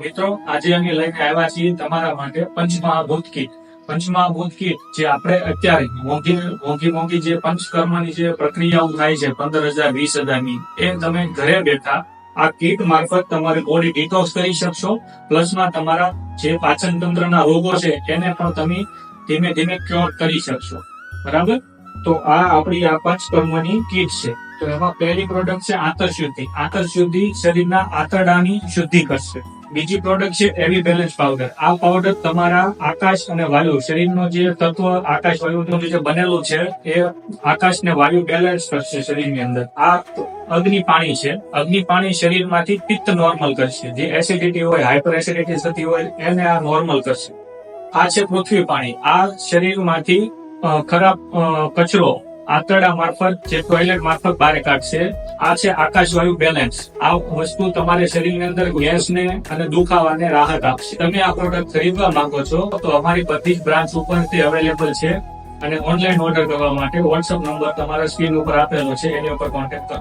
મિત્રો આજે અમે લઈને આવ્યા છીએ તમારા માટે પંચમહાભૂત કીટ. પંચમહાભૂત કીટ જે આપણે અત્યારે મોંઘી જે પંચકર્મની જે પ્રક્રિયાઓ થાય છે 15,000 20,000 એ તમે ઘરે બેઠા આ કીટ મારફત તમારી બોડી ડિટોક્સ કરી શકશો. પ્લસમાં તમારા જે પાચન તંત્રના રોગો છે એને પણ તમે ધીમે ધીમે ક્યોર કરી શકશો. બરાબર? તો આ આપણી આ પંચકર્મની કીટ છે. તો એમાં પહેલી પ્રોડક્ટ છે આંતરશુદ્ધિ. આંતરશુદ્ધિ શરીરના આંતરડાની શુદ્ધિ કરશે. બીજી પ્રોડક્ટ છે એવી બેલેન્સ પાવડર. આ પાવડર તમારા આકાશ અને વાયુ શરીરનો જે તત્વ આકાશ વાયુનું જે બનેલું છે એ આકાશ ને વાયુ બેલેન્સ કરશે શરીરની અંદર. આ અગ્નિ પાણી છે. અગ્નિ પાણી શરીરમાંથી પિત્ત નોર્મલ કરશે. જે એસિડિટી હોય, હાઇપર એસિડિટી થતી હોય એને આ નોર્મલ કરશે. આ છે પૃથ્વી પાણી. આ શરીરમાંથી ખરાબ કચરો આંતરડા મારફત જે ટોયલેટ મારફત બહાર કાઢશે. આ છે આકાશ વાયુ બેલેન્સ. આ વસ્તુ તમારે શરીરની અંદર ગેસને અને દુખાવાને રાહત આપશે. તમે આ પ્રોડક્ટ ખરીદવા માંગો છો તો અમારી બધી જ બ્રાન્ચ ઉપર તે અવેલેબલ છે અને ઓનલાઈન ઓર્ડર કરવા માટે વોટ્સઅપ નંબર તમારા સ્ક્રીન ઉપર આપેલો છે, એની ઉપર કોન્ટેક્ટ કરો.